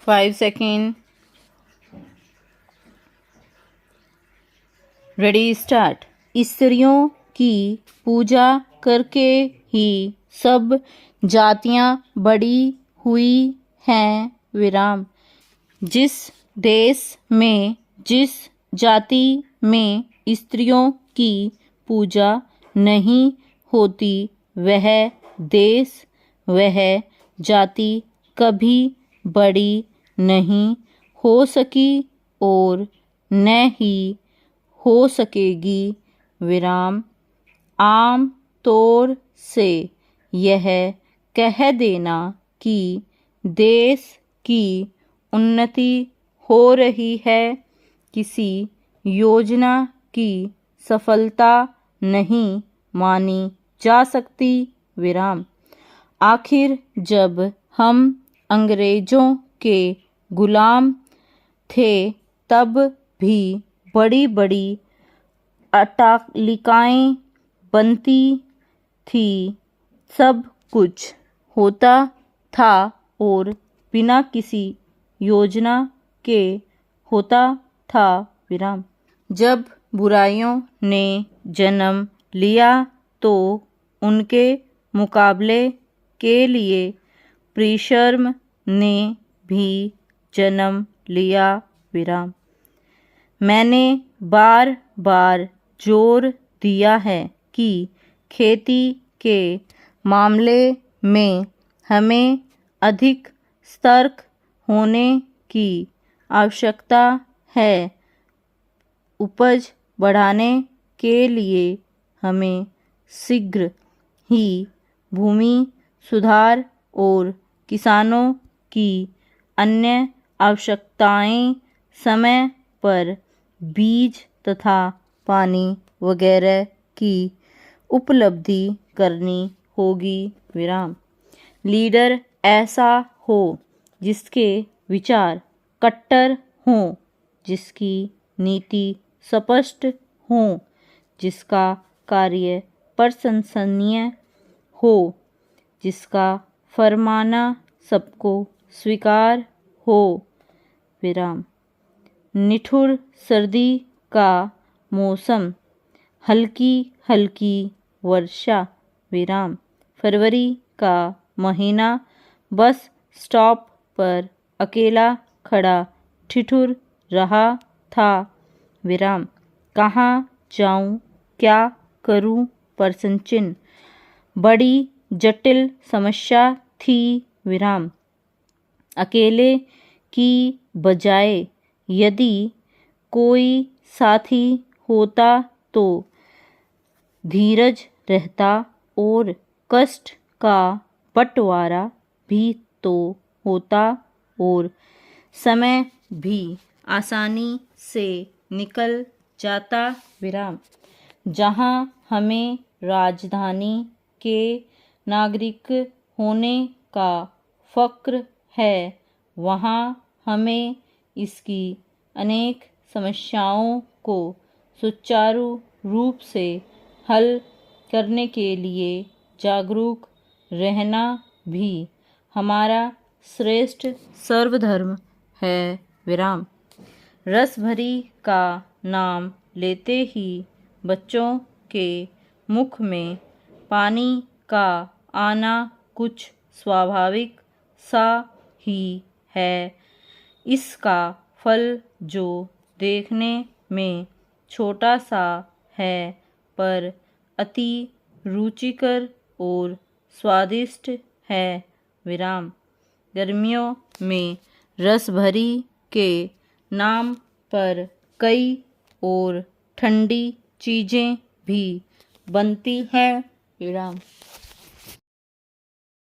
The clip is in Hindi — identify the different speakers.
Speaker 1: 5 सेकेंड। Ready start. स्त्रियों की पूजा करके ही सब जातियां बड़ी हुई हैं विराम। जिस देश में जिस जाति में स्त्रियों की पूजा नहीं होती वह देश वह जाति कभी बड़ी नहीं हो सकी और न ही हो सकेगी विराम। आम तौर से यह कह देना कि देश की उन्नति हो रही है किसी योजना की सफलता नहीं मानी जा सकती विराम। आखिर जब हम अंग्रेजों के गुलाम थे तब भी बड़ी बड़ी अट्टालिकाएं बनती थी, सब कुछ होता था और बिना किसी योजना के होता था विराम। जब बुराइयों ने जन्म लिया तो उनके मुकाबले के लिए परिश्रम ने भी जन्म लिया विराम। मैंने बार बार जोर दिया है कि खेती के मामले में हमें अधिक सतर्क होने की आवश्यकता है। उपज बढ़ाने के लिए हमें शीघ्र ही भूमि सुधार और किसानों की अन्य आवश्यकताएं समय पर बीज तथा पानी वगैरह की उपलब्धि करनी होगी विराम। लीडर ऐसा हो जिसके विचार कट्टर हों, जिसकी नीति स्पष्ट हो, जिसका कार्य प्रशंसनीय हो, जिसका फरमाना सबको स्वीकार हो विराम। निठुर सर्दी का मौसम, हल्की हल्की वर्षा विराम। फरवरी का महीना, बस स्टॉप पर अकेला खड़ा ठिठुर रहा था विराम। कहाँ जाऊं क्या करूं प्रश्न चिन्ह। बड़ी जटिल समस्या थी विराम। अकेले की बजाय यदि कोई साथी होता तो धीरज रहता और कष्ट का बंटवारा भी तो होता और समय भी आसानी से निकल जाता विराम। जहाँ हमें राजधानी के नागरिक होने का फक्र है वहाँ हमें इसकी अनेक समस्याओं को सुचारू रूप से हल करने के लिए जागरूक रहना भी हमारा श्रेष्ठ सर्वधर्म है विराम। रसभरी का नाम लेते ही बच्चों के मुख में पानी का आना कुछ स्वाभाविक सा ही है। इसका फल जो देखने में छोटा सा है पर अति रुचिकर और स्वादिष्ट है विराम। गर्मियों में रसभरी के नाम पर कई और ठंडी चीज़ें भी बनती हैं विराम।